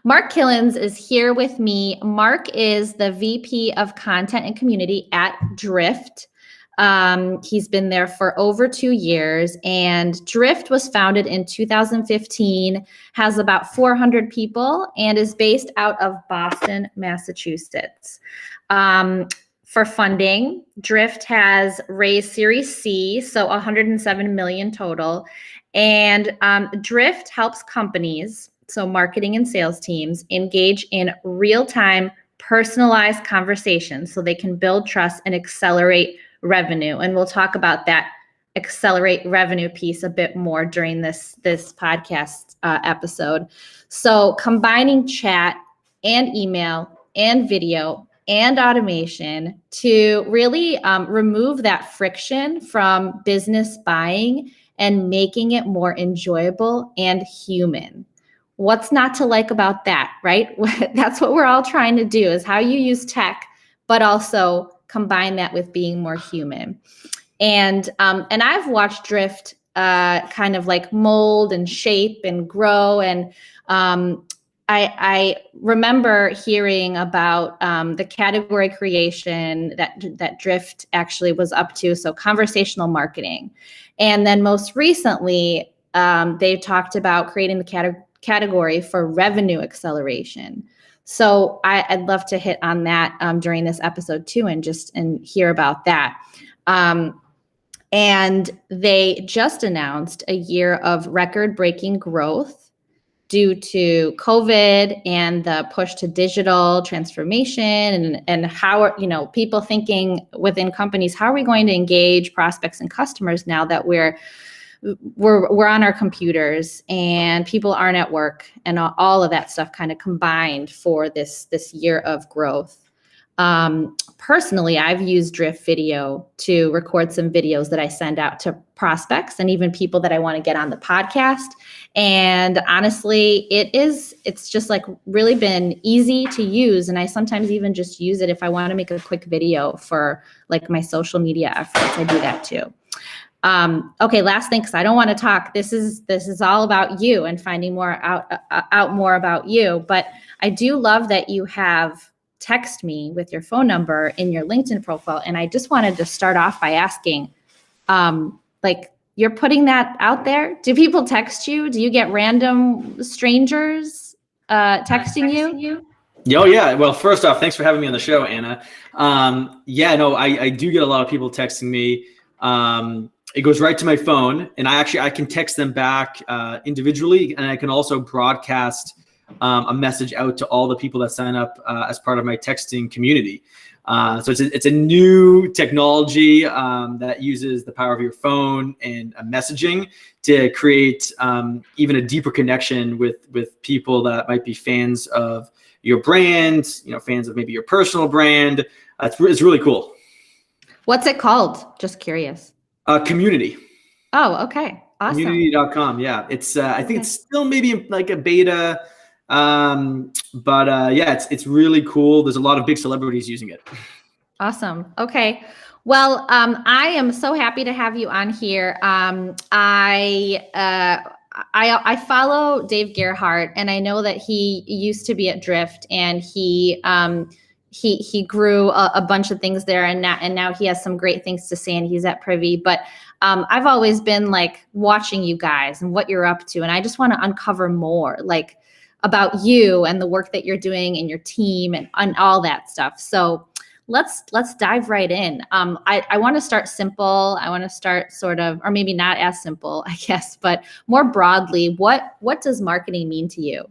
Mark Kilens is here with me. Mark is the VP of Content and Community at Drift. He's been there for over 2 years, and Drift was founded in 2015, has about 400 people, and is based out of Boston, Massachusetts. For funding, Drift has raised Series C, so 107 million total, and Drift helps companies, so marketing and sales teams, engage in real-time personalized conversations so they can build trust and accelerate revenue. And we'll talk about that accelerate revenue piece a bit more during this podcast episode. So combining chat and email and video and automation to really remove that friction from business buying and making it more enjoyable and human. What's not to like about that, right? That's what we're all trying to do, is how you use tech, but also combine that with being more human. And I've watched Drift kind of like mold and shape and grow. And I remember hearing about the category creation that Drift actually was up to, so conversational marketing. And then most recently, they talked about creating the category for revenue acceleration. So I'd love to hit on that during this episode too, and hear about that. And they just announced a year of record-breaking growth due to COVID and the push to digital transformation, and how people thinking within companies, how are we going to engage prospects and customers now that we're on our computers and people aren't at work, and all of that stuff kind of combined for this year of growth. Personally, I've used Drift Video to record some videos that I send out to prospects and even people that I want to get on the podcast. And honestly, it's just like really been easy to use. And I sometimes even just use it if I want to make a quick video for like my social media efforts. I do that too. Okay, last thing, because I don't want to talk. This is all about you and finding out more about you. But I do love that you have text me with your phone number in your LinkedIn profile. And I just wanted to start off by asking, you're putting that out there? Do people text you? Do you get random strangers texting you? Oh, yeah. Well, first off, thanks for having me on the show, Anna. I do get a lot of people texting me. It goes right to my phone, and I can text them back individually, and I can also broadcast a message out to all the people that sign up as part of my texting community. So it's a new technology that uses the power of your phone and messaging to create even a deeper connection with people that might be fans of your brand, fans of maybe your personal brand. It's really cool. What's it called? Just curious. Community. Oh, okay. Awesome. Community.com. Yeah. It's, I think it's still maybe like a beta. It's really cool. There's a lot of big celebrities using it. Awesome. Okay. Well, I am so happy to have you on here. I follow Dave Gerhardt, and I know that he used to be at Drift, and he grew a bunch of things there, and now he has some great things to say, and he's at Privy. But I've always been like watching you guys and what you're up to, and I just want to uncover more like about you and the work that you're doing and your team and all that stuff. So let's dive right in. I want to start simple. I want to start sort of, or maybe not as simple, I guess, but more broadly, what does marketing mean to you?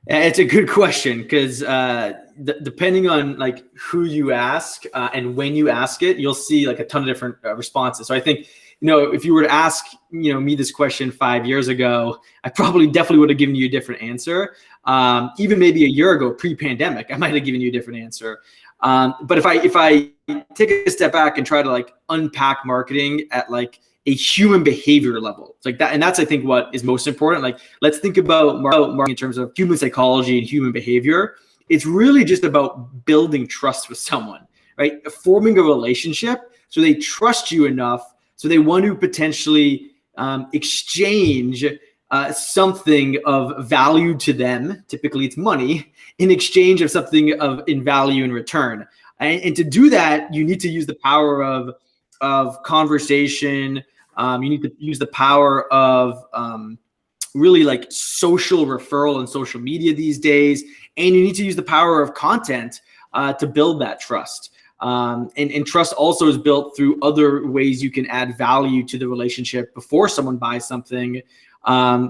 It's a good question, because depending on like who you ask and when you ask it, you'll see like a ton of different responses. So I think, if you were to ask, me this question 5 years ago, I definitely would have given you a different answer. Even maybe a year ago, pre-pandemic, I might have given you a different answer. But if I take a step back and try to like unpack marketing at like a human behavior level, it's like that, and that's I think what is most important. Like, let's think about marketing in terms of human psychology and human behavior. It's really just about building trust with someone, right? Forming a relationship so they trust you enough, so they want to potentially exchange something of value to them, typically it's money, in exchange of something in value in return. And to do that, you need to use the power of conversation. You need to use the power of really like social referral and social media these days. And you need to use the power of content to build that trust. And trust also is built through other ways you can add value to the relationship before someone buys something,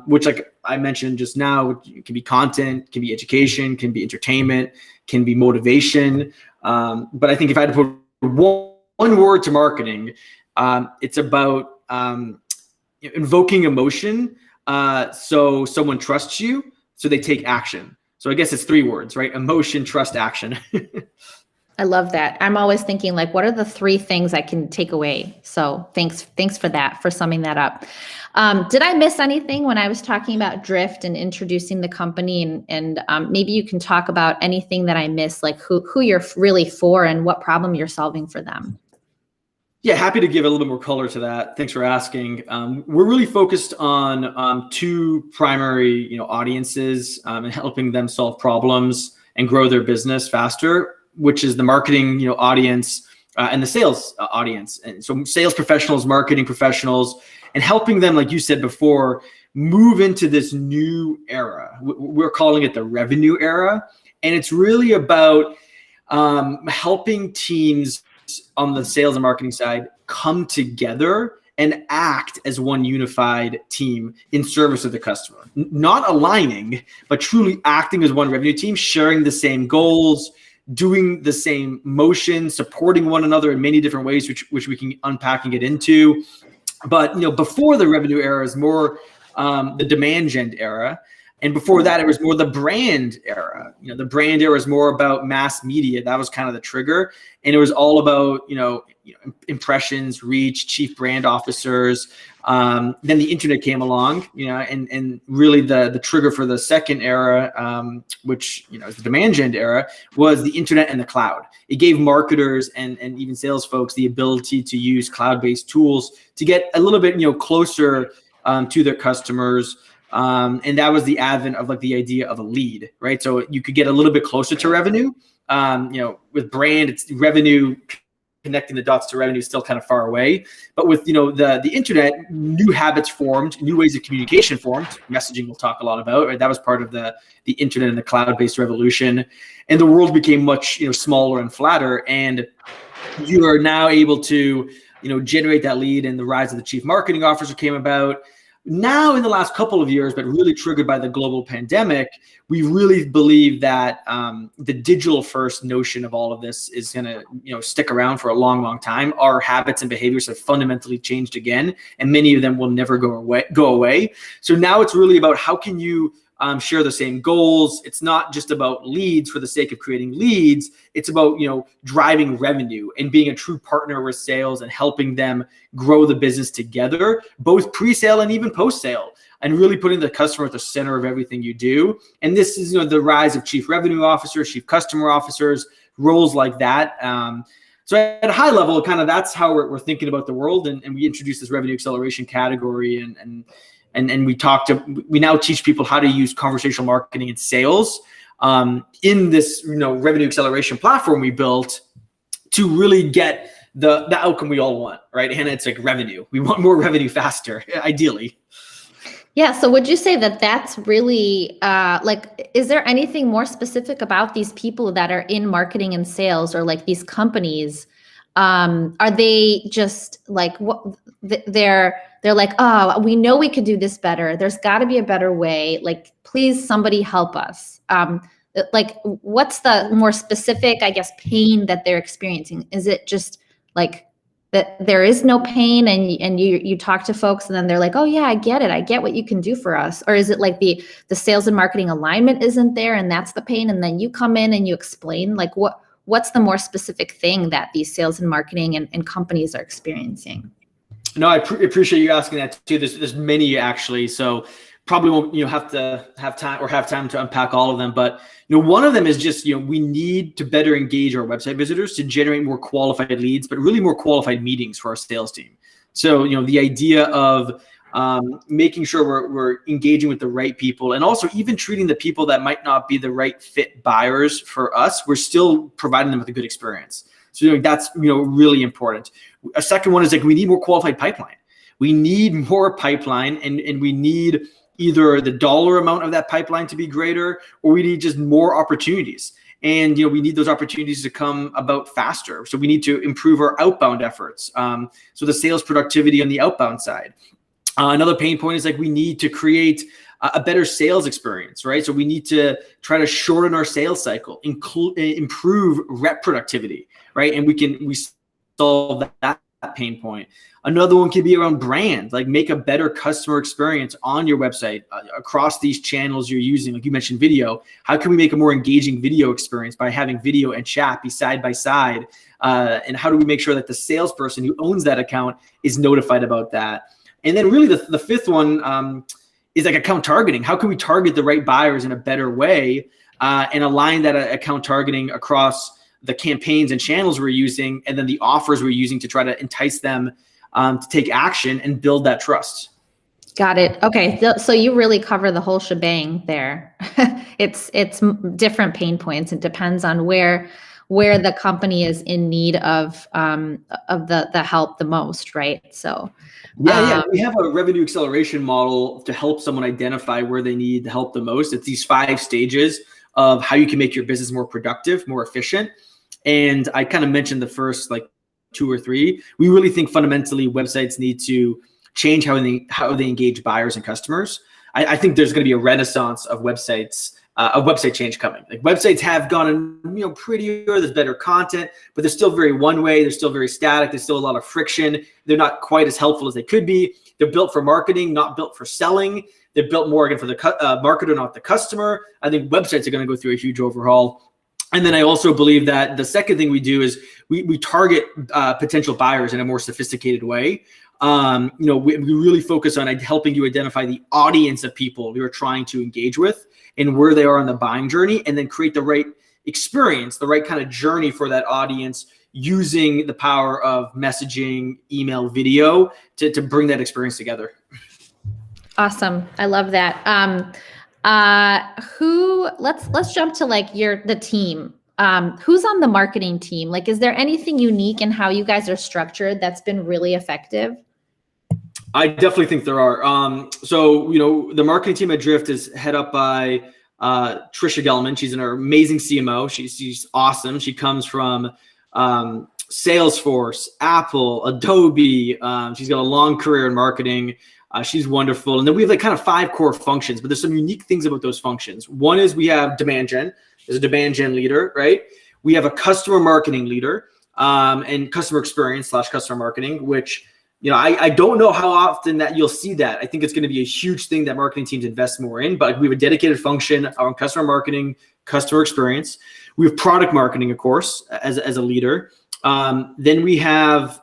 which, like I mentioned just now, it can be content, can be education, can be entertainment, can be motivation. But I think if I had to put one word to marketing, it's about invoking emotion. So someone trusts you, so they take action. So I guess it's 3 words, right? Emotion, trust, action. I love that. I'm always thinking like, what are the 3 things I can take away? So thanks for that, for summing that up. Did I miss anything when I was talking about Drift and introducing the company? And maybe you can talk about anything that I missed, like who you're really for and what problem you're solving for them. Yeah, happy to give a little bit more color to that. Thanks for asking. We're really focused on 2 primary, audiences and helping them solve problems and grow their business faster, which is the marketing, audience and the sales audience. And so sales professionals, marketing professionals, and helping them, like you said before, move into this new era. We're calling it the revenue era. And it's really about helping teams on the sales and marketing side come together and act as one unified team in service of the customer. Not aligning, but truly acting as one revenue team, sharing the same goals, doing the same motion, supporting one another in many different ways, which we can unpack and get into. But before the revenue era is more the demand gen era. And before that, it was more the brand era. The brand era is more about mass media. That was kind of the trigger. And it was all about, impressions, reach, chief brand officers. Then the internet came along, and really the trigger for the second era, which, is the demand gen era, was the internet and the cloud. It gave marketers and even sales folks the ability to use cloud-based tools to get a little bit, closer to their customers. And that was the advent of like the idea of a lead, right? So you could get a little bit closer to revenue. With brand, it's revenue, connecting the dots to revenue is still kind of far away. But with the internet, new habits formed, new ways of communication formed. Messaging we'll talk a lot about, right? That was part of the internet and the cloud-based revolution. And the world became much smaller and flatter. And you are now able to generate that lead, and the rise of the chief marketing officer came about. Now in the last couple of years, but really triggered by the global pandemic, we really believe that the digital first notion of all of this is going to stick around for a long, long time. Our habits and behaviors have fundamentally changed again, and many of them will never go away. So now it's really about how can you share the same goals. It's not just about leads for the sake of creating leads. It's about, driving revenue and being a true partner with sales and helping them grow the business together, both pre-sale and even post-sale, and really putting the customer at the center of everything you do. And this is, the rise of chief revenue officers, chief customer officers, roles like that. So at a high level, kind of that's how we're thinking about the world. And we introduced this revenue acceleration category, and we now teach people how to use conversational marketing and sales in this revenue acceleration platform we built to really get the outcome we all want, right? And it's like revenue. We want more revenue faster, ideally. Yeah. So would you say that that's really is there anything more specific about these people that are in marketing and sales, or like these companies? Are they just like what they're like, oh, we know we could do this better. There's got to be a better way. Like, please, somebody help us. Like, what's the more specific, I guess, pain that they're experiencing? Is it just like that there is no pain, and you talk to folks and then they're like, oh yeah, I get it. I get what you can do for us. Or is it like the sales and marketing alignment isn't there and that's the pain? And then you come in and you explain like what's the more specific thing that these sales and marketing and companies are experiencing? No, I appreciate you asking that too. There's many actually, so probably won't have time to unpack all of them. But one of them is just we need to better engage our website visitors to generate more qualified leads, but really more qualified meetings for our sales team. So the idea of making sure we're engaging with the right people, and also even treating the people that might not be the right fit buyers for us, we're still providing them with a good experience. So that's really important. A second one is like we need more qualified pipeline. We need more pipeline, and we need either the dollar amount of that pipeline to be greater, or we need just more opportunities. And we need those opportunities to come about faster. So we need to improve our outbound efforts. So the sales productivity on the outbound side. Another pain point is like we need to create a better sales experience, right? So we need to try to shorten our sales cycle, improve rep productivity, right? And we solve that pain point. Another one can be around brand, like make a better customer experience on your website across these channels you're using. Like you mentioned video. How can we make a more engaging video experience by having video and chat be side by side? And how do we make sure that the salesperson who owns that account is notified about that? And then really the fifth one is like account targeting. How can we target the right buyers in a better way and align that account targeting across the campaigns and channels we're using, and then the offers we're using to try to entice them to take action and build that trust. Got it. Okay. So you really cover the whole shebang there. It's different pain points. It depends on where the company is in need of the help the most, right? So yeah, we have a revenue acceleration model to help someone identify where they need the help the most. It's these 5 stages of how you can make your business more productive, more efficient. And I kind of mentioned the first like 2 or 3. We really think fundamentally websites need to change how they engage buyers and customers. I think there's going to be a renaissance of websites, of website change coming. Like websites have gotten prettier, there's better content, but they're still very one way. They're still very static. There's still a lot of friction. They're not quite as helpful as they could be. They're built for marketing, not built for selling. They're built more again for the marketer, not the customer. I think websites are going to go through a huge overhaul. And then I also believe that the second thing we do is we target potential buyers in a more sophisticated way. We really focus on helping you identify the audience of people you're trying to engage with and where they are on the buying journey, and then create the right experience, the right kind of journey for that audience using the power of messaging, email, video to bring that experience together. Awesome. I love that. Let's jump to like the team. Who's on the marketing team? Like, is there anything unique in how you guys are structured that's been really effective? I definitely think there are. So the marketing team at Drift is head up by Trisha Gelman. She's an amazing CMO. She's awesome. She comes from Salesforce, Apple, Adobe. She's got a long career in marketing. She's wonderful. And then we have like kind of 5 core functions, but there's some unique things about those functions. One is we have demand gen. There's a demand gen leader, right? We have a customer marketing leader and customer experience / customer marketing, which, I don't know how often that you'll see that. I think it's going to be a huge thing that marketing teams invest more in, but we have a dedicated function on customer marketing, customer experience. We have product marketing, of course, as a leader. Then we have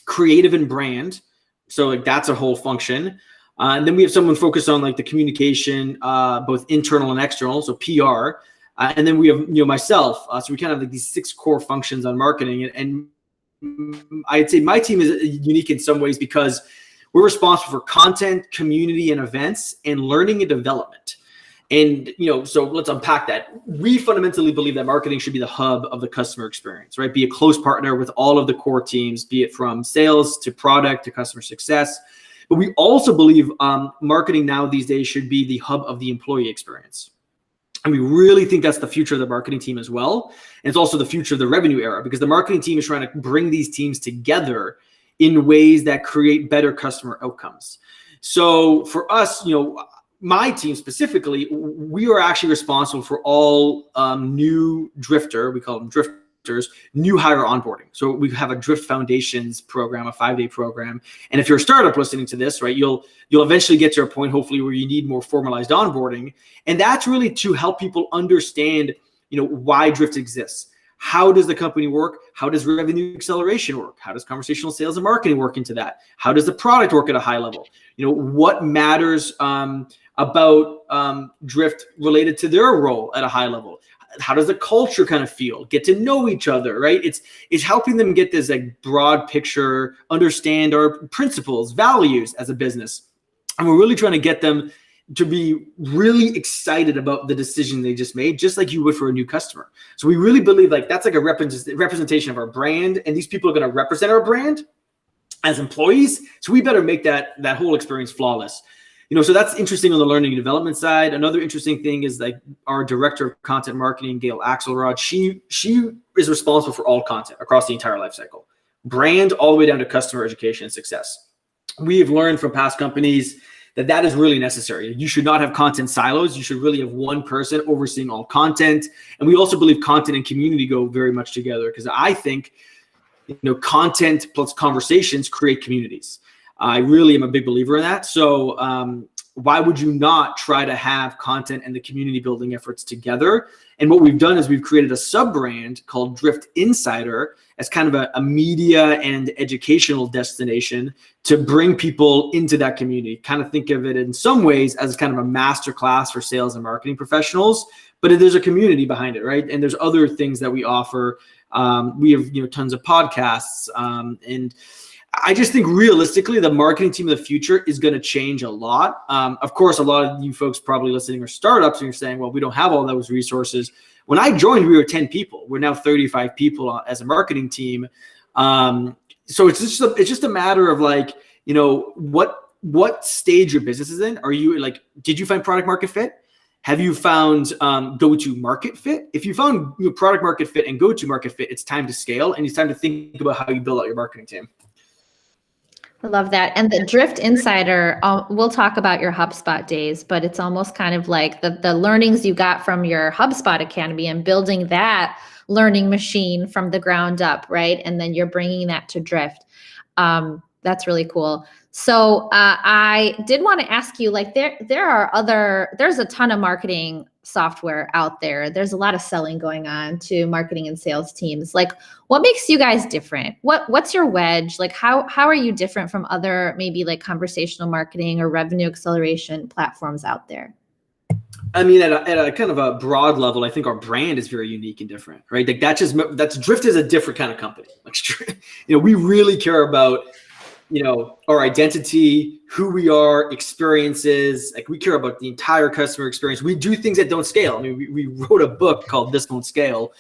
creative and brand. So like that's a whole function. And then we have someone focused on like the communication, both internal and external, so PR. And then we have myself. So we kind of have like these 6 core functions on marketing. And I'd say my team is unique in some ways because we're responsible for content, community, and events, and learning and development. And so let's unpack that. We fundamentally believe that marketing should be the hub of the customer experience, right? Be a close partner with all of the core teams, be it from sales to product to customer success. But we also believe marketing now these days should be the hub of the employee experience. And we really think that's the future of the marketing team as well. And it's also the future of the revenue era, because the marketing team is trying to bring these teams together in ways that create better customer outcomes. So for us, my team specifically, we are actually responsible for all new drifter, we call them drifters, new hire onboarding. So we have a Drift Foundations program, a 5-day program. And if you're a startup listening to this, right, you'll eventually get to a point, hopefully, where you need more formalized onboarding. And that's really to help people understand, why Drift exists. How does the company work? How does revenue acceleration work? How does conversational sales and marketing work into that? How does the product work at a high level? What matters about Drift related to their role at a high level? How does the culture kind of feel? Get to know each other, right? It's helping them get this like broad picture, understand our principles, values as a business. And we're really trying to get them to be really excited about the decision they just made, just like you would for a new customer. So we really believe like that's like a representation of our brand, and these people are going to represent our brand as employees. So we better make that whole experience flawless. So that's interesting on the learning and development side. Another interesting thing is like our director of content marketing, Gail Axelrod, she is responsible for all content across the entire life cycle, brand all the way down to customer education and success. We have learned from past companies that is really necessary. You should not have content silos. You should really have one person overseeing all content. And we also believe content and community go very much together, because I think content plus conversations create communities. I really am a big believer in that. So why would you not try to have content and the community building efforts together? And what we've done is we've created a sub-brand called Drift Insider as kind of a media and educational destination to bring people into that community. Kind of think of it in some ways as kind of a masterclass for sales and marketing professionals, but there's a community behind it, right? And there's other things that we offer. We have tons of podcasts, and I just think realistically, the marketing team of the future is going to change a lot. Of course, a lot of you folks probably listening are startups, and you're saying, well, we don't have all those resources. When I joined, we were 10 people. We're now 35 people as a marketing team. So it's just a matter of like, what stage your business is in. Are you like, did you find product market fit? Have you found go-to-market fit? If you found product market fit and go-to-market fit, it's time to scale, and it's time to think about how you build out your marketing team. I love that. And the Drift Insider, we'll talk about your HubSpot days, but it's almost kind of like the learnings you got from your HubSpot Academy and building that learning machine from the ground up, right? And then you're bringing that to Drift. That's really cool. So I did want to ask you, like, there's a ton of marketing software out there. There's a lot of selling going on to marketing and sales teams. Like, what makes you guys different? What's your wedge? Like, how are you different from other maybe like conversational marketing or revenue acceleration platforms out there? I mean, at a kind of a broad level, I think our brand is very unique and different, right? Like that's Drift is a different kind of company. Like, we really care about our identity, who we are, experiences. Like, we care about the entire customer experience. We do things that don't scale. I mean, we wrote a book called This Won't Scale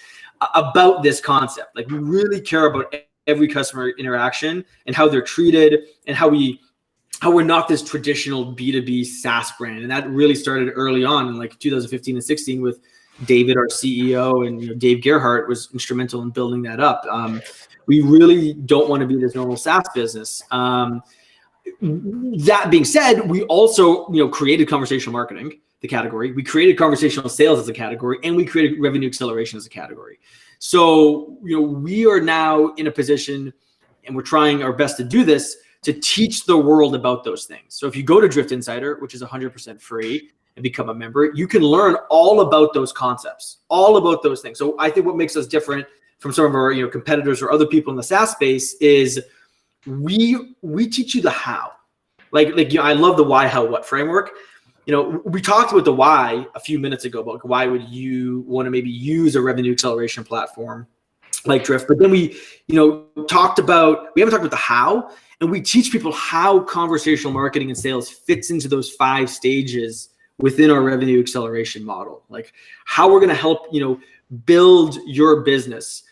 about this concept. Like, we really care about every customer interaction and how they're treated, and how we're not this traditional B2B SaaS brand. And that really started early on in like 2015 and 16 with David, our CEO, and Dave Gerhardt was instrumental in building that up. We really don't want to be this normal SaaS business. That being said, we also, created conversational marketing, the category. We created conversational sales as a category, and we created revenue acceleration as a category. So, we are now in a position, and we're trying our best to do this, to teach the world about those things. So if you go to Drift Insider, which is 100% free, and become a member, you can learn all about those concepts, all about those things. So I think what makes us different from some of our competitors or other people in the SaaS space is we teach you the how. Like I love the why, how, what framework. We talked about the why a few minutes ago about why would you want to maybe use a revenue acceleration platform like Drift, but then we haven't talked about the how, and we teach people how conversational marketing and sales fits into those 5 stages within our revenue acceleration model. Like, how we're going to help build your business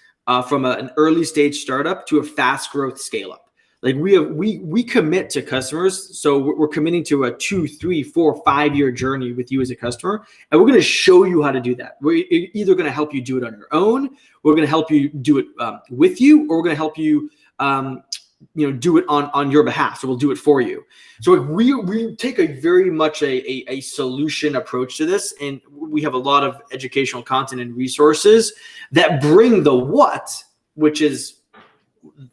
from an early stage startup to a fast growth scale up. Like, we commit to customers. So we're committing to a 2, 3, 4, 5 year journey with you as a customer. And we're going to show you how to do that. We're either going to help you do it on your own. We're going to help you do it with you, or we're going to help you, do it on your behalf. So we'll do it for you. So we take a very much a solution approach to this. And we have a lot of educational content and resources that bring the what, which is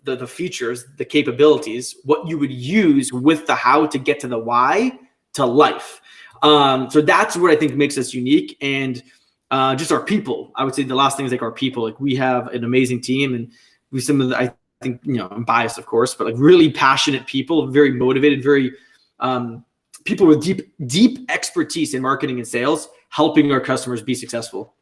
the features, the capabilities, what you would use with the how to get to the why to life. So that's what I think makes us unique. And just our people. I would say the last thing is like our people. Like, we have an amazing team, and we I think, I'm biased, of course, but like really passionate people, very motivated, very people with deep expertise in marketing and sales, helping our customers be successful.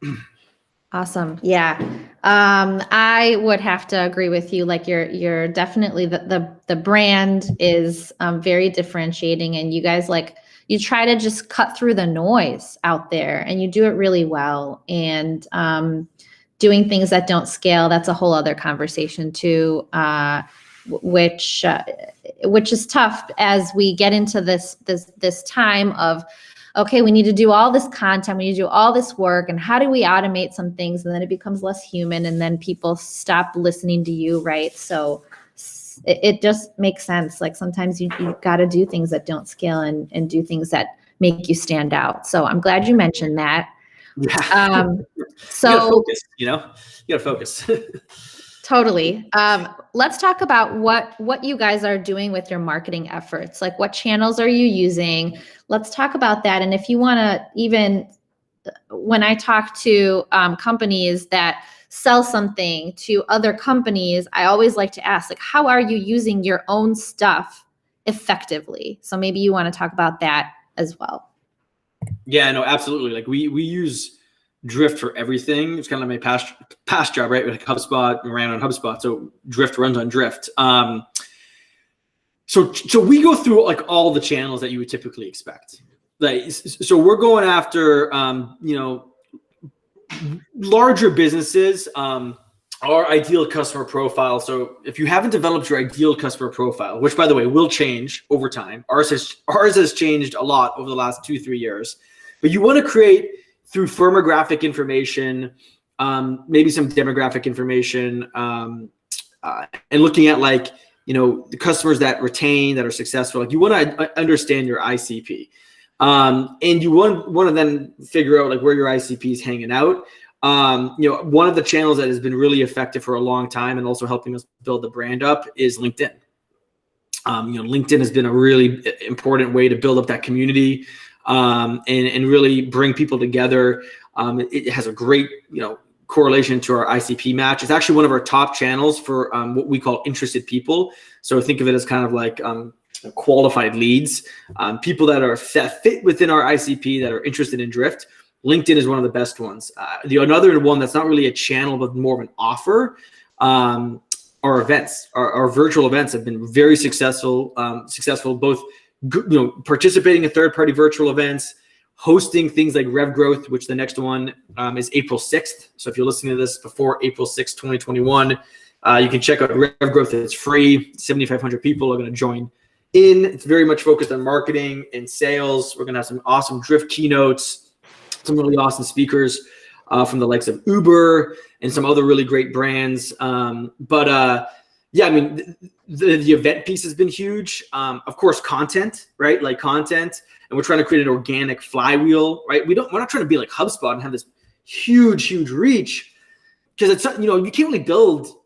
Awesome. Yeah. I would have to agree with you. Like you're definitely the brand is very differentiating, and you guys you try to just cut through the noise out there, and you do it really well. And doing things that don't scale, that's a whole other conversation too, which is tough as we get into this time of, okay, we need to do all this content, we need to do all this work, and how do we automate some things? And then it becomes less human, and then people stop listening to you, right? So it just makes sense. Like sometimes you got to do things that don't scale and do things that make you stand out. So I'm glad you mentioned that. Yeah. So you gotta focus, you gotta focus. Totally. Let's talk about what you guys are doing with your marketing efforts. Like what channels are you using? Let's talk about that. And if you want to, even when I talk to companies that sell something to other companies, I always like to ask, like, how are you using your own stuff effectively? So maybe you want to talk about that as well. Yeah, no, absolutely. Like we use Drift for everything. It's kind of like my past job, right? Like HubSpot, ran on HubSpot. So Drift runs on Drift. So we go through like all the channels that you would typically expect. Like, so we're going after, larger businesses, our ideal customer profile. So if you haven't developed your ideal customer profile, which by the way, will change over time, ours has changed a lot over the last 2-3 years, but you want to create through firmographic information, maybe some demographic information, and looking at the customers that retain, that are successful. Like you want to understand your ICP, and you want to then figure out like where your ICP is hanging out. One of the channels that has been really effective for a long time and also helping us build the brand up is LinkedIn. LinkedIn has been a really important way to build up that community, and really bring people together. It has a great, correlation to our ICP match. It's actually one of our top channels for what we call interested people. So think of it as kind of like qualified leads, people that fit within our ICP that are interested in Drift. LinkedIn is one of the best ones. Another one that's not really a channel, but more of an offer, our events. Our virtual events have been very successful, both participating in third-party virtual events, hosting things like Rev Growth, which the next one is April 6th. So if you're listening to this before April 6th, 2021, you can check out Rev Growth. It's free. 7,500 people are going to join in. It's very much focused on marketing and sales. We're going to have some awesome Drift keynotes, some really awesome speakers from the likes of Uber and some other really great brands. Yeah, I mean, the event piece has been huge. Of course, content, right? Like content, and we're trying to create an organic flywheel, right? We're not trying to be like HubSpot and have this huge reach, because it's, you can't really build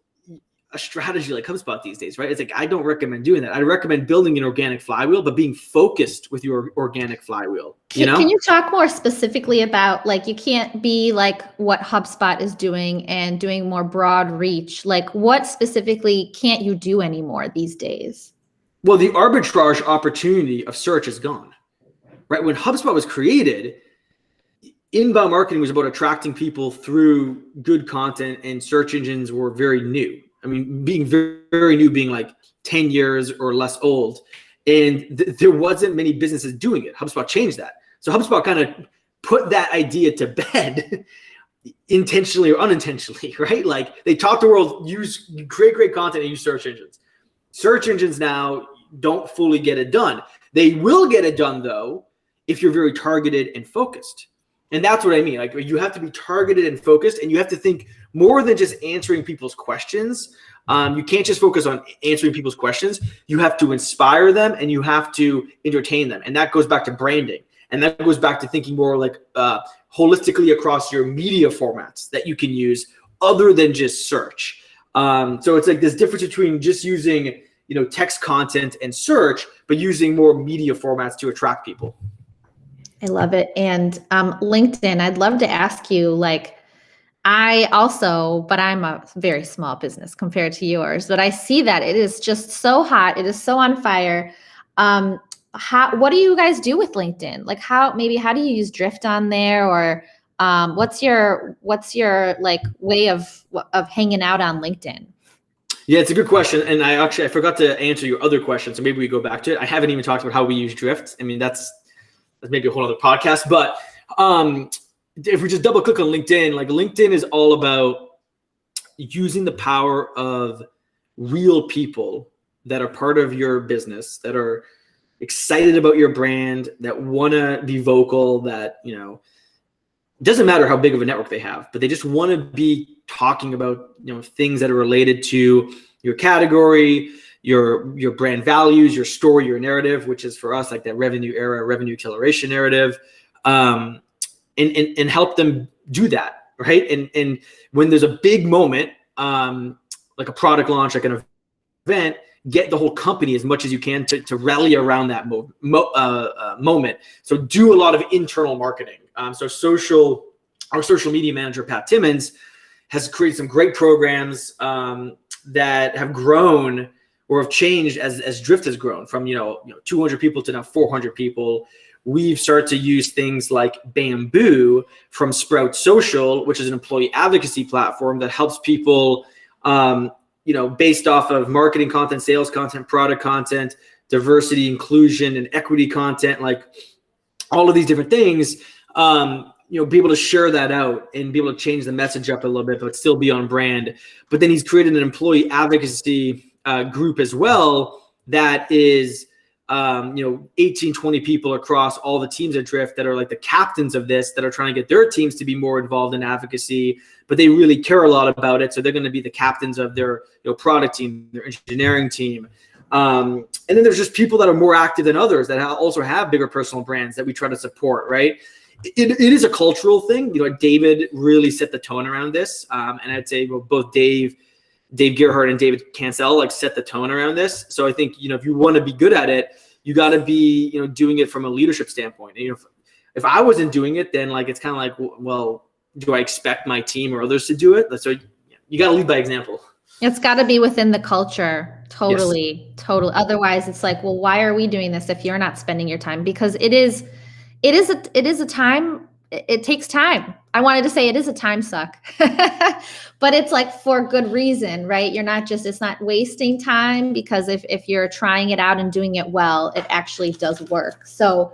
a strategy like HubSpot these days, right? It's like, I don't recommend doing that. I recommend building an organic flywheel, but being focused with your organic flywheel. Can you talk more specifically about, like, you can't be like what HubSpot is doing and doing more broad reach. Like what specifically can't you do anymore these days? Well, the arbitrage opportunity of search is gone, right? When HubSpot was created, inbound marketing was about attracting people through good content, and search engines were very new. I mean, being very, very new, being like 10 years or less old. And there wasn't many businesses doing it. HubSpot changed that. So HubSpot kind of put that idea to bed intentionally or unintentionally, right? Like they taught the world, create great content and use search engines. Search engines now don't fully get it done. They will get it done though, if you're very targeted and focused. And that's what I mean. Like you have to be targeted and focused, and you have to think more than just answering people's questions. You can't just focus on answering people's questions. You have to inspire them, and you have to entertain them. And that goes back to branding. And that goes back to thinking more like holistically across your media formats that you can use other than just search. So it's like this difference between just using, text content and search, but using more media formats to attract people. I love it. And LinkedIn, I'd love to ask you, like, but I'm a very small business compared to yours, but I see that it is just so hot. It is so on fire. What do you guys do with LinkedIn? Like how do you use Drift on there, or What's your like way of hanging out on LinkedIn? Yeah, it's a good question. And I forgot to answer your other question. So maybe we go back to it. I haven't even talked about how we use Drift. I mean, that's maybe a whole other podcast, but if we just double click on LinkedIn, like LinkedIn is all about using the power of real people that are part of your business, that are excited about your brand, that want to be vocal, that, you know, it doesn't matter how big of a network they have, but they just want to be talking about, you know, things that are related to your category, your brand values, your story, your narrative, which is for us like that revenue acceleration narrative, and help them do that, right? And when there's a big moment, like a product launch, like an event, get the whole company as much as you can to rally around that moment. So do a lot of internal marketing. So our social media manager, Pat Timmons, has created some great programs that have grown or have changed as Drift has grown from, 200 people to now 400 people. We've started to use things like Bamboo from Sprout Social, which is an employee advocacy platform that helps people, based off of marketing content, sales content, product content, diversity, inclusion, and equity content, like all of these different things, be able to share that out and be able to change the message up a little bit, but still be on brand. But then he's created an employee advocacy group as well that is 18, 20 people across all the teams at Drift that are like the captains of this, that are trying to get their teams to be more involved in advocacy, but they really care a lot about it. So they're going to be the captains of their product team, their engineering team. And then there's just people that are more active than others that also have bigger personal brands that we try to support, right? It is a cultural thing. David really set the tone around this. And I'd say both Dave Gerhardt and David Cancel set the tone around this. So I think, if you want to be good at it, you got to be, doing it from a leadership standpoint. And, if I wasn't doing it, then it's kind of like, well, do I expect my team or others to do it? So you got to lead by example. It's got to be within the culture. Totally. Yes. Totally. Otherwise it's like, well, why are we doing this if you're not spending your time? Because it is a time. It takes time. I wanted to say it is a time suck, but it's like for good reason, right? It's not wasting time, because if you're trying it out and doing it well, it actually does work. So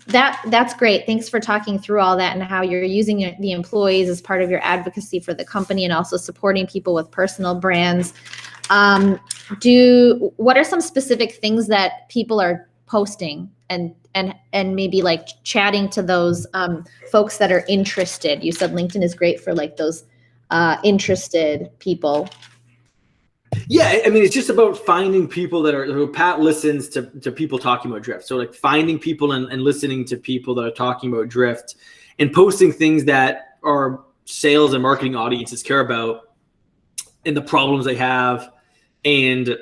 that's great. Thanks for talking through all that and how you're using the employees as part of your advocacy for the company and also supporting people with personal brands. What are some specific things that people are posting and maybe like chatting to those folks that are interested? You said LinkedIn is great for like those interested people. Yeah, I mean, it's just about finding people Pat listens to people talking about Drift. So like finding people and listening to people that are talking about Drift and posting things that our sales and marketing audiences care about and the problems they have and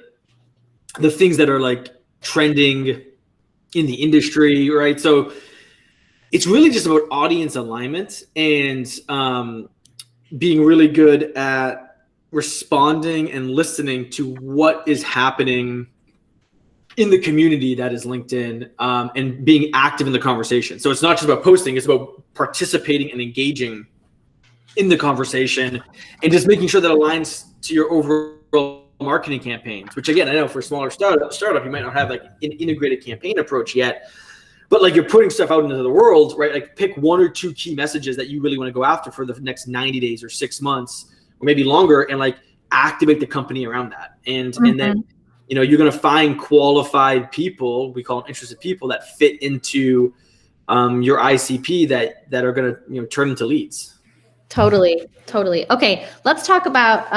the things that are like trending in the industry, right? So it's really just about audience alignment and being really good at responding and listening to what is happening in the community that is LinkedIn, and being active in the conversation. So it's not just about posting, it's about participating and engaging in the conversation and just making sure that aligns to your overall marketing campaigns, which again, I know for a smaller startup, you might not have like an integrated campaign approach yet, but like you're putting stuff out into the world, right? Like pick one or two key messages that you really want to go after for the next 90 days or 6 months or maybe longer, and like activate the company around that. And then, you're going to find qualified people, we call them interested people, that fit into your ICP that are going to, turn into leads. Totally. Okay, let's talk about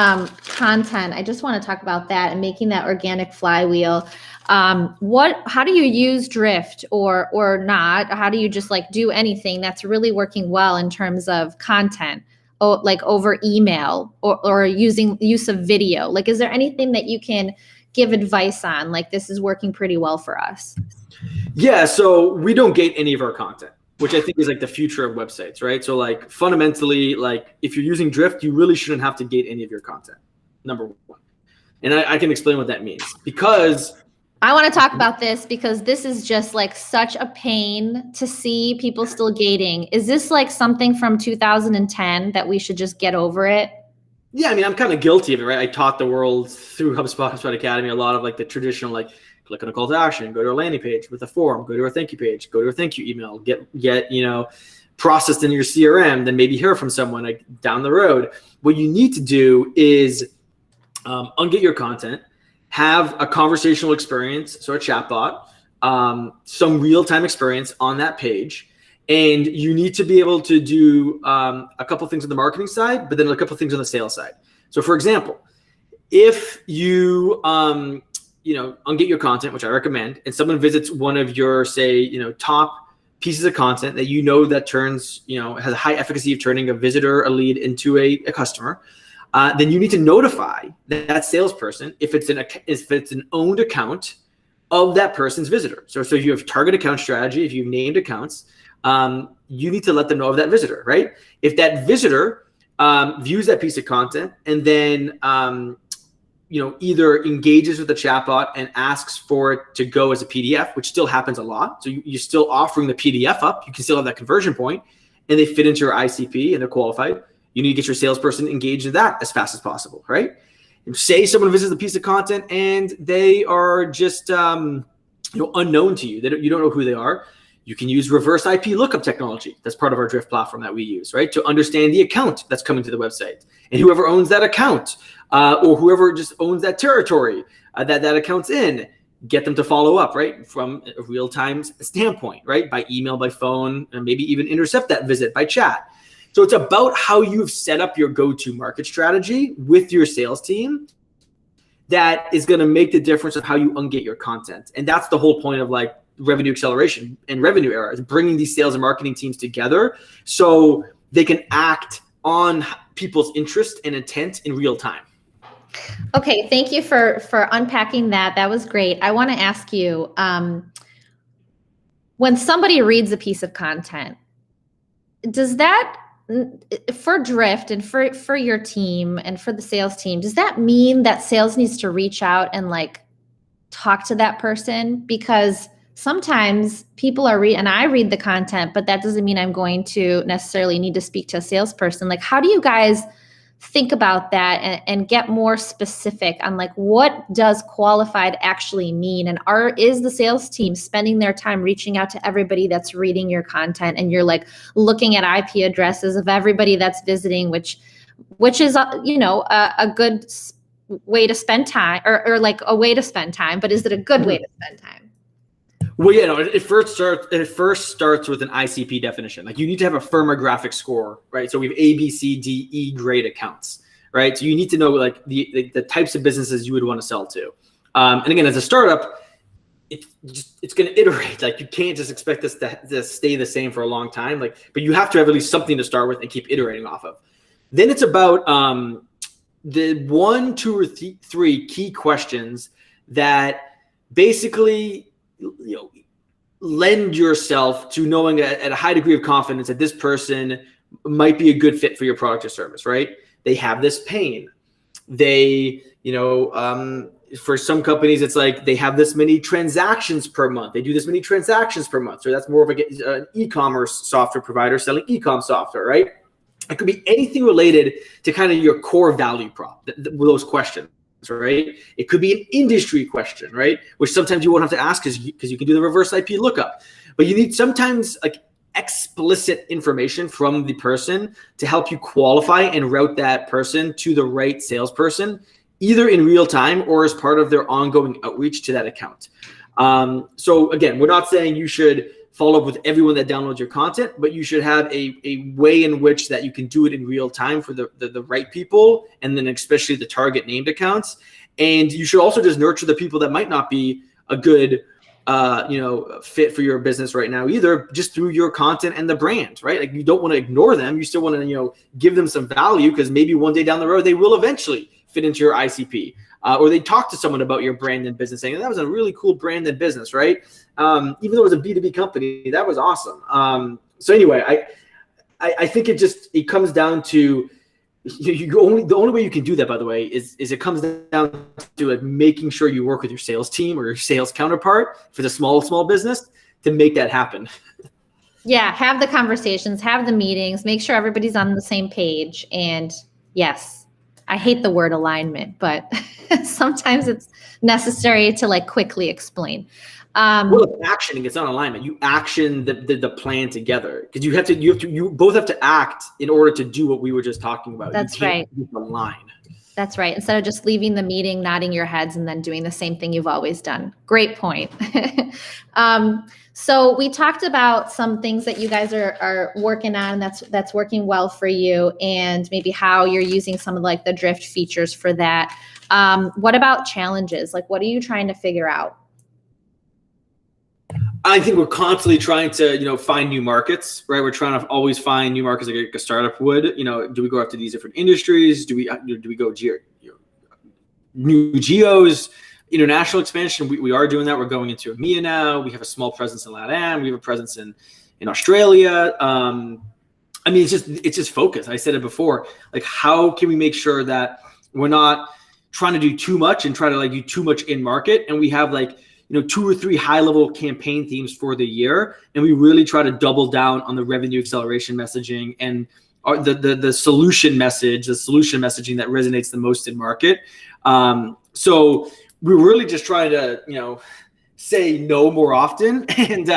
content. I just want to talk about that and making that organic flywheel. How do you use Drift or not? How do you just like do anything that's really working well in terms of content, like over email or use of video? Like, is there anything that you can give advice on? Like, this is working pretty well for us. Yeah, so we don't gate any of our content, which I think is like the future of websites, right? So like fundamentally, like if you're using Drift, you really shouldn't have to gate any of your content, number one. And I can explain what that means, because I want to talk about this because this is just like such a pain to see people still gating. Is this like something from 2010 that we should just get over it? Yeah, I mean, I'm kind of guilty of it, right? I taught the world through HubSpot Academy a lot of like the traditional, like click on a call to action, go to a landing page with a form, go to a thank you page, go to a thank you email, get processed in your CRM, then maybe hear from someone like down the road. What you need to do is unget your content, have a conversational experience, so a chatbot, some real-time experience on that page. And you need to be able to do a couple things on the marketing side, but then a couple things on the sales side. So for example, if you, unget your content, which I recommend, and someone visits one of your, say, top pieces of content that that turns, has a high efficacy of turning a visitor, a lead into a customer, then you need to notify that salesperson if it's an owned account of that person's visitor. So if you have target account strategy, if you've named accounts, you need to let them know of that visitor, right? If that visitor views that piece of content and then either engages with the chatbot and asks for it to go as a PDF, which still happens a lot. So you're still offering the PDF up. You can still have that conversion point, and they fit into your ICP and they're qualified. You need to get your salesperson engaged in that as fast as possible, right? And say someone visits a piece of content and they are just unknown to you. You don't know who they are. You can use reverse IP lookup technology. That's part of our Drift platform that we use, right? To understand the account that's coming to the website. And whoever owns that account or whoever just owns that territory that account's in, get them to follow up, right? From a real-time standpoint, right? By email, by phone, and maybe even intercept that visit by chat. So it's about how you've set up your go-to market strategy with your sales team that is going to make the difference of how you unget your content. And that's the whole point of like revenue acceleration and revenue era, is bringing these sales and marketing teams together so they can act on people's interest and intent in real time. Okay, thank you for unpacking that. That was great. I want to ask you, when somebody reads a piece of content, does that, for Drift and for your team and for the sales team, does that mean that sales needs to reach out and like talk to that person? Because sometimes people are and I read the content, but that doesn't mean I'm going to necessarily need to speak to a salesperson. Like, how do you guys think about that and get more specific on like, what does qualified actually mean? And is the sales team spending their time reaching out to everybody that's reading your content, and you're like looking at IP addresses of everybody that's visiting, which is, a good way to spend time or like a way to spend time, but is it a good way to spend time? Well, it first starts with an ICP definition. Like, you need to have a firmographic score, right? So we have A, B, C, D, E grade accounts, right? So you need to know like the types of businesses you would want to sell to. And again, as a startup, it's going to iterate. Like, you can't just expect this to stay the same for a long time. But you have to have at least something to start with and keep iterating off of. Then it's about the 1, 2, or 3 key questions that basically lend yourself to knowing at a high degree of confidence that this person might be a good fit for your product or service, right? They have this pain. They, for some companies, it's like they have this many transactions per month. They do this many transactions per month. So that's more of an e-commerce software provider selling e-com software, right? It could be anything related to kind of your core value prop, those questions. Right? It could be an industry question, right? Which sometimes you won't have to ask because you can do the reverse IP lookup. But you need sometimes like explicit information from the person to help you qualify and route that person to the right salesperson, either in real time or as part of their ongoing outreach to that account. So again, we're not saying you should follow up with everyone that downloads your content, but you should have a way in which that you can do it in real time for the right people, and then especially the target named accounts. And you should also just nurture the people that might not be a good fit for your business right now either, just through your content and the brand, right? Like, you don't want to ignore them. You still want to, give them some value, because maybe one day down the road, they will eventually fit into your ICP. Or they talk to someone about your brand and business, saying that was a really cool brand and business, right? Even though it was a B2B company, that was awesome. So anyway, I think it comes down to the only way you can do that, by the way, is it comes down to like making sure you work with your sales team or your sales counterpart for the small business to make that happen. Yeah, have the conversations, have the meetings, make sure everybody's on the same page. And yes, I hate the word alignment, but sometimes it's necessary to like quickly explain. Well, it's actioning. It's not alignment. You action the plan together, because you both have to act in order to do what we were just talking about. That's you can't right. just align. That's right. Instead of just leaving the meeting, nodding your heads, and then doing the same thing you've always done. Great point. So we talked about some things that you guys are working on that's working well for you, and maybe how you're using some of like the Drift features for that. What about challenges? Like, what are you trying to figure out? I think we're constantly trying to, find new markets, right? We're trying to always find new markets like a startup would. Do we go after these different industries? Do we go new geos? International expansion, we are doing that. We're going into EMEA now. We have a small presence in LATAM. We have a presence in Australia. It's just focus. I said it before. Like, how can we make sure that we're not trying to do too much and try to like do too much in market, and we have like 2 or 3 high-level campaign themes for the year, and we really try to double down on the revenue acceleration messaging and the solution messaging that resonates the most in market. So we're really just trying to say no more often, and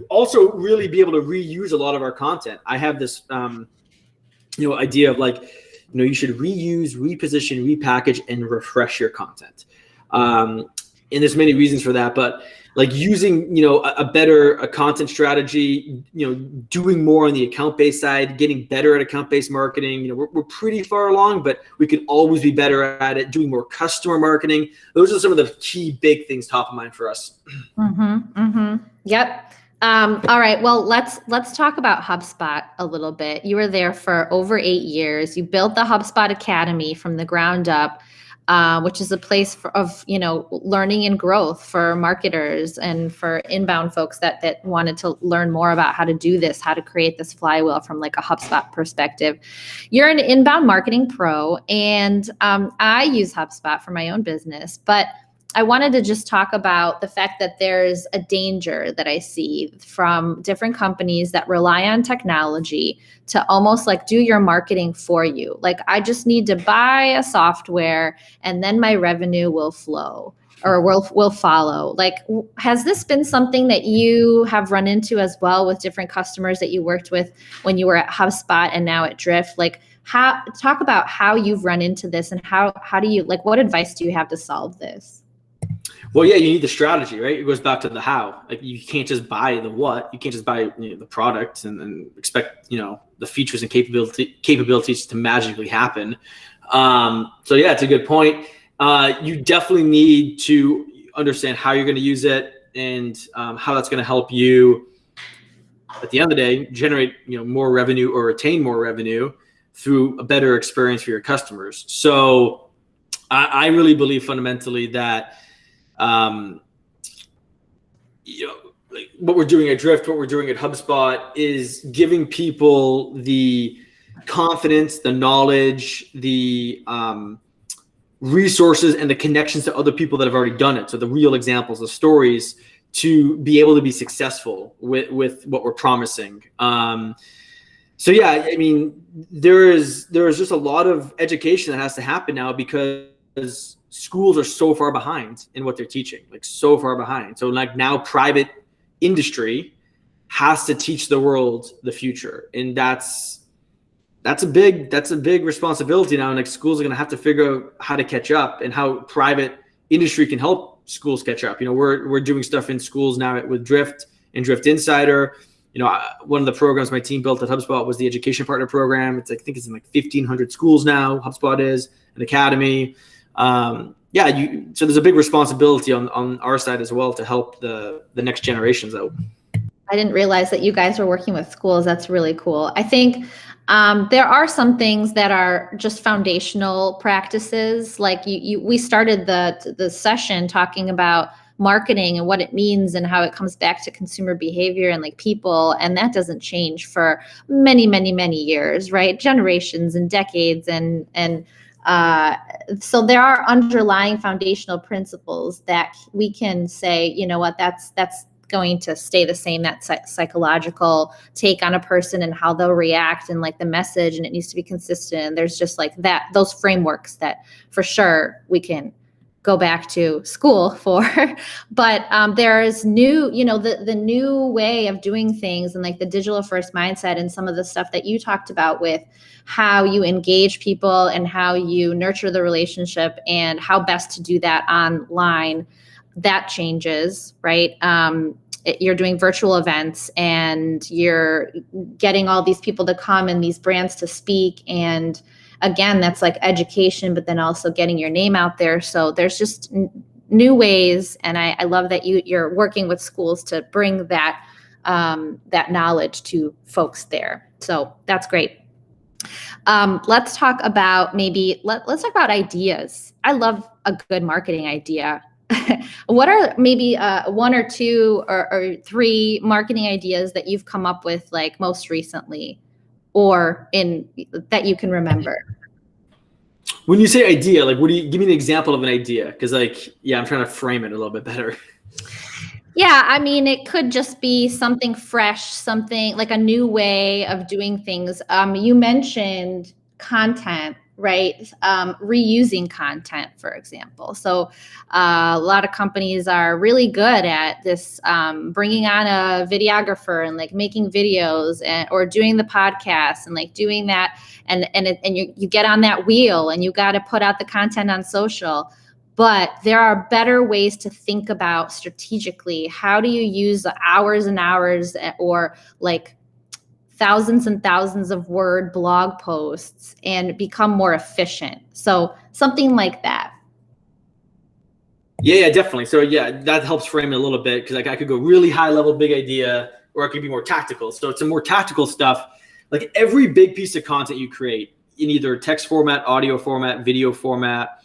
also really be able to reuse a lot of our content. I have this idea of like you should reuse, reposition, repackage, and refresh your content. And there's many reasons for that, but like using, a better content strategy, doing more on the account-based side, getting better at account-based marketing. We're pretty far along, but we can always be better at it. Doing more customer marketing. Those are some of the key big things top of mind for us. Yep. All right. Well, let's talk about HubSpot a little bit. You were there for over 8 years. You built the HubSpot Academy from the ground up, which is a place of learning and growth for marketers and for inbound folks that wanted to learn more about how to do this, how to create this flywheel from like a HubSpot perspective. You're an inbound marketing pro, and I use HubSpot for my own business, but I wanted to just talk about the fact that there's a danger that I see from different companies that rely on technology to almost like do your marketing for you. Like, I just need to buy a software and then my revenue will flow or will follow. Like, has this been something that you have run into as well with different customers that you worked with when you were at HubSpot and now at Drift? Like, talk about how you've run into this, and how do you, like, what advice do you have to solve this? Well, yeah, you need the strategy, right? It goes back to the how. Like, you can't just buy the what. You can't just buy the product and expect the features and capabilities to magically happen. So yeah, it's a good point. You definitely need to understand how you're going to use it, and how that's going to help you at the end of the day generate more revenue or retain more revenue through a better experience for your customers. So I really believe fundamentally that like what we're doing at Drift, what we're doing at HubSpot is giving people the confidence, the knowledge, the resources, and the connections to other people that have already done it. So the real examples, the stories, to be able to be successful with what we're promising. So yeah, I mean, there is just a lot of education that has to happen now, because schools are so far behind in what they're teaching, like so far behind. So like now private industry has to teach the world the future. And that's a big responsibility now. And like schools are going to have to figure out how to catch up, and how private industry can help schools catch up. We're doing stuff in schools now with Drift and Drift Insider. One of the programs my team built at HubSpot was the Education Partner Program. I think it's in like 1,500 schools now. HubSpot is an academy. So there's a big responsibility on our side as well to help the next generations out. I didn't realize that you guys were working with schools. That's really cool. I think there are some things that are just foundational practices. Like we started the session talking about marketing and what it means and how it comes back to consumer behavior and like people. And that doesn't change for many, many, many years, right? Generations and decades. So there are underlying foundational principles that we can say, you know what, that's going to stay the same, that psychological take on a person and how they'll react and like the message, and it needs to be consistent. And there's just like that, those frameworks that for sure we can go back to school for. But there's new, you know, the new way of doing things and like the digital first mindset and some of the stuff that you talked about with how you engage people and how you nurture the relationship and how best to do that online. That changes, right? You're doing virtual events and you're getting all these people to come and these brands to speak. And again, that's like education, but then also getting your name out there. So there's just new ways. And I love that you're working with schools to bring that knowledge to folks there. So that's great. Let's talk about let's talk about ideas. I love a good marketing idea. What are maybe one or two or three marketing ideas that you've come up with like most recently or that you can remember? When you say idea, like, what do you give me an example of an idea? Because like, yeah, I'm trying to frame it a little bit better. Yeah, I mean, it could just be something fresh, something like a new way of doing things. You mentioned content, right? Reusing content, for example. So a lot of companies are really good at this, bringing on a videographer and like making videos or doing the podcast and like doing that. And you get on that wheel and you got to put out the content on social. But there are better ways to think about strategically. How do you use the hours and hours or like thousands and thousands of word blog posts and become more efficient? So something like that. Yeah, definitely. So yeah, that helps frame it a little bit because like I could go really high level, big idea, or it could be more tactical. So it's a more tactical stuff. Like every big piece of content you create in either text format, audio format, video format,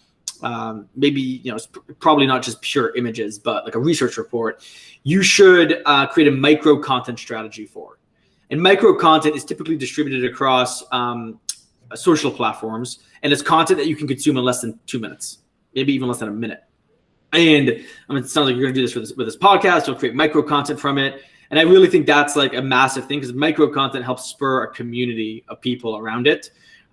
maybe, you know, it's probably not just pure images, but like a research report, you should create a micro content strategy for. And micro content is typically distributed across social platforms, and it's content that you can consume in less than 2 minutes, maybe even less than a minute. And I mean, it sounds like you're going to do this with this podcast. You'll create micro content from it. And I really think that's like a massive thing because micro content helps spur a community of people around it.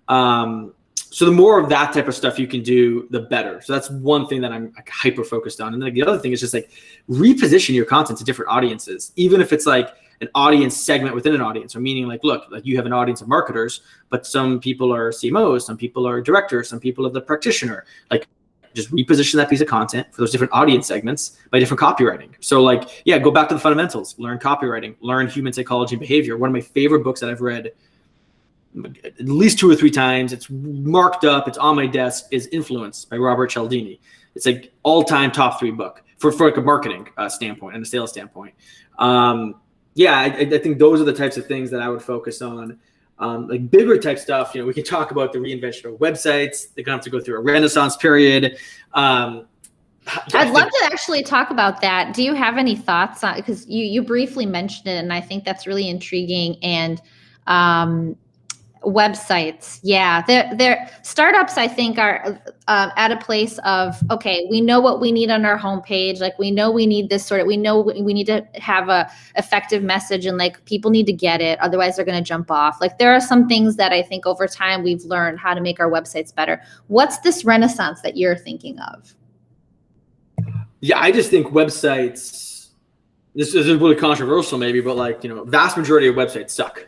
So the more of that type of stuff you can do, the better. So that's one thing that I'm like hyper focused on. And then the other thing is just like reposition your content to different audiences, even if it's like an audience segment within an audience, or meaning like, look, like you have an audience of marketers, but some people are CMOs, some people are directors, some people are the practitioner. Like just reposition that piece of content for those different audience segments by different copywriting. So like, yeah, go back to the fundamentals, learn copywriting, learn human psychology and behavior. One of my favorite books that I've read at least 2 or 3 times, it's marked up, it's on my desk, is Influence by Robert Cialdini. It's like all-time top 3 book for like a marketing standpoint and a sales standpoint. Yeah, I think those are the types of things that I would focus on. Like bigger type stuff, you know, we can talk about the reinvention of websites. They're gonna have to go through a renaissance period. I'd love to actually talk about that. Do you have any thoughts on, because you briefly mentioned it, and I think that's really intriguing. And websites, yeah, they're startups, I think, are at a place of, okay, we know what we need on our homepage, like we know we need this we know we need to have a effective message, and like people need to get it, otherwise they're going to jump off. Like there are some things that I think over time we've learned how to make our websites better. What's this renaissance that you're thinking of? Yeah, I just think websites, this is really controversial maybe, but like, you know, vast majority of websites suck.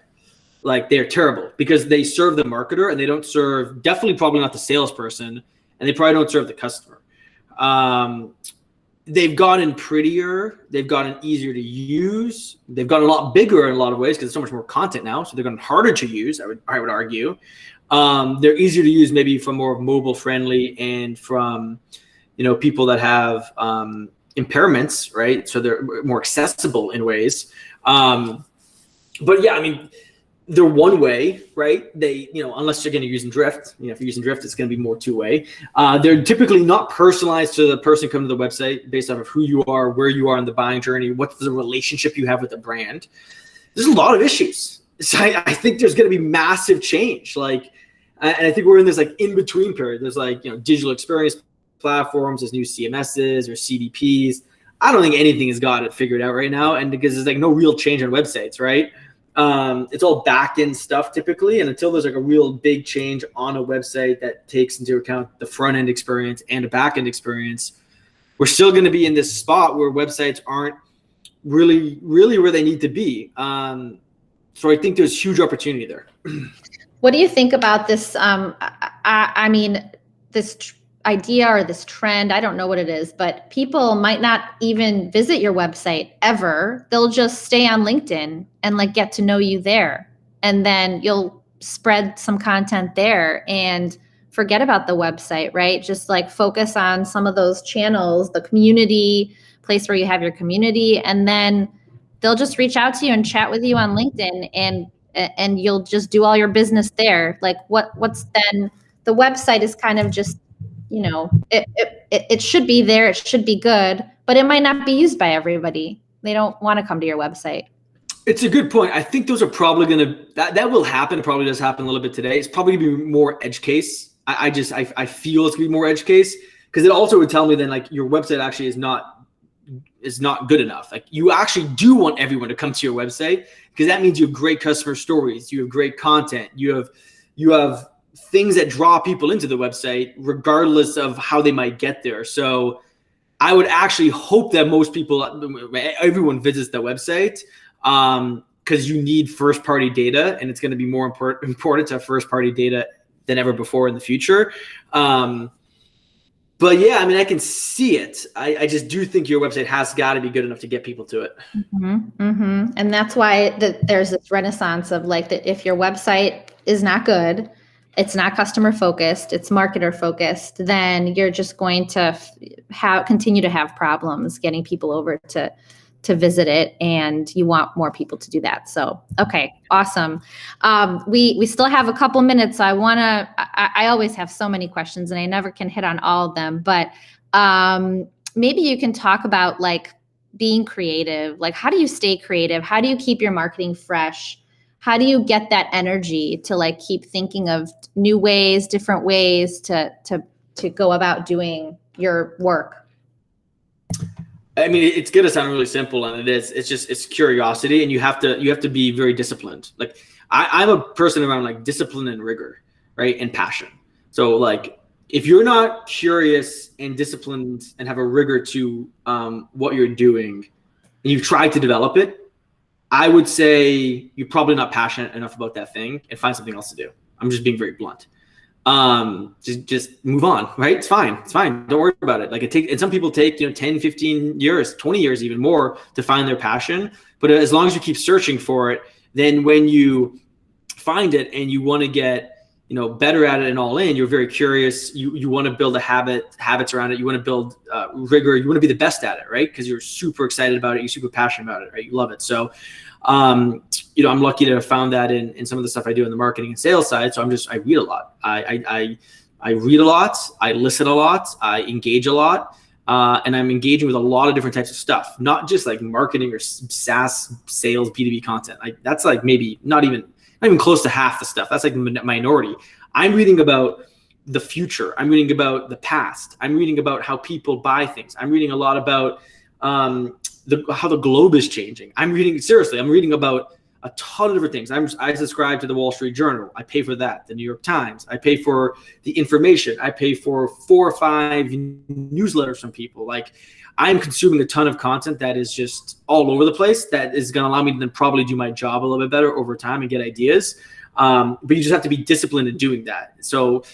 Like they're terrible because they serve the marketer and they don't serve, definitely probably not the salesperson, and they probably don't serve the customer. They've gotten prettier, they've gotten easier to use, they've gotten a lot bigger in a lot of ways because there's so much more content now, so they're gotten harder to use, I would argue. They're easier to use maybe from more mobile friendly and from, you know, people that have impairments, right? So they're more accessible in ways. But yeah, I mean, they're one way, right? They, unless you're going to use Drift, if you're using Drift, it's going to be more two way. They're typically not personalized to the person coming to the website based off of who you are, where you are in the buying journey, what's the relationship you have with the brand. There's a lot of issues. So I think there's going to be massive change. And I think we're in this in-between period. There's digital experience platforms, there's new CMSs or CDPs. I don't think anything has got it figured out right now. And because there's no real change on websites, right? It's all back-end stuff typically. And until there's a real big change on a website that takes into account the front-end experience and the back-end experience, we're still going to be in this spot where websites aren't really where they need to be. So I think there's huge opportunity there. What do you think about this? This idea or this trend, I don't know what it is, but people might not even visit your website ever. They'll just stay on LinkedIn and get to know you there. And then you'll spread some content there and forget about the website, right? Just focus on some of those channels, the community, place where you have your community, and then they'll just reach out to you and chat with you on LinkedIn, and you'll just do all your business there. What's then the website is kind of just, it should be there, it should be good, but it might not be used by everybody. They don't want to come to your website. It's a good point. I think those are probably that will happen. It probably does happen a little bit today. It's probably gonna be more edge case. I feel it's gonna be more edge case, because it also would tell me then your website actually is not good enough. You actually do want everyone to come to your website, because that means you have great customer stories, you have great content, you have things that draw people into the website regardless of how they might get there. So I would actually hope that everyone visits the website, because you need first party data, and it's going to be more important to have first party data than ever before in the future. But yeah, I can see it. I just do think your website has got to be good enough to get people to it. Mm-hmm, mm-hmm. And that's why there's this renaissance of that if your website is not good, it's not customer focused, it's marketer focused, then you're just going to continue to have problems getting people over to visit it, and you want more people to do that. So, okay, awesome. We still have a couple minutes. So I always have so many questions and I never can hit on all of them, but maybe you can talk about being creative. How do you stay creative? How do you keep your marketing fresh? How do you get that energy to keep thinking of new ways, different ways to go about doing your work? It's going to sound really simple, and it is. It's curiosity, and you have to be very disciplined. I'm a person around discipline and rigor, right, and passion. So if you're not curious and disciplined and have a rigor to what you're doing, and you've tried to develop it, I would say you're probably not passionate enough about that thing, and find something else to do. I'm just being very blunt. Just move on, right? It's fine. Don't worry about it. And some people take 10, 15 years, 20 years, even more to find their passion. But as long as you keep searching for it, then when you find it and you want to get better at it and all in, you're very curious. You want to build habits around it. You want to build rigor. You want to be the best at it, right? Because you're super excited about it. You're super passionate about it, right? You love it. So, I'm lucky to have found that in some of the stuff I do in the marketing and sales side. So I read a lot. I read a lot. I listen a lot. I engage a lot. And I'm engaging with a lot of different types of stuff, not just marketing or SaaS sales, B2B content. That's maybe not even close to half the stuff. That's the minority. I'm reading about the future. I'm reading about the past. I'm reading about how people buy things. I'm reading a lot about how the globe is changing. I'm reading about a ton of different things. I subscribe to the Wall Street Journal. I pay for that. The New York Times. I pay for the information. I pay for 4 or 5 newsletters from people. I'm consuming a ton of content that is just all over the place, that is going to allow me to then probably do my job a little bit better over time and get ideas. But you just have to be disciplined in doing that. So,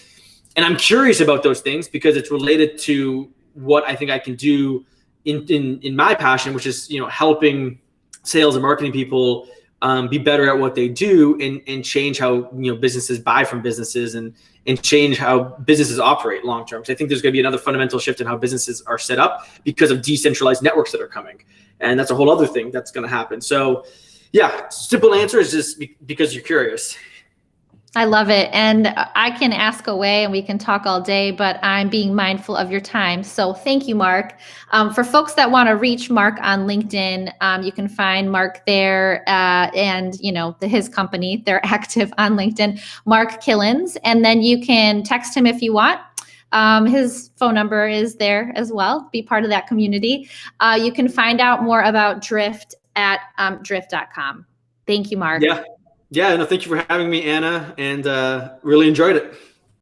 and I'm curious about those things because it's related to what I think I can do in my passion, which is, helping sales and marketing people be better at what they do and change how, businesses buy from businesses and change how businesses operate long term. So I think there's going to be another fundamental shift in how businesses are set up because of decentralized networks that are coming. And that's a whole other thing that's going to happen. So Yeah, simple answer is just because you're curious. I love it. And I can ask away and we can talk all day, but I'm being mindful of your time. So thank you, Mark. For folks that want to reach Mark on LinkedIn, you can find Mark there and, his company. They're active on LinkedIn, Mark Kilens. And then you can text him if you want. His phone number is there as well. Be part of that community. You can find out more about Drift at drift.com. Thank you, Mark. Yeah. No, thank you for having me, Anna, and really enjoyed it.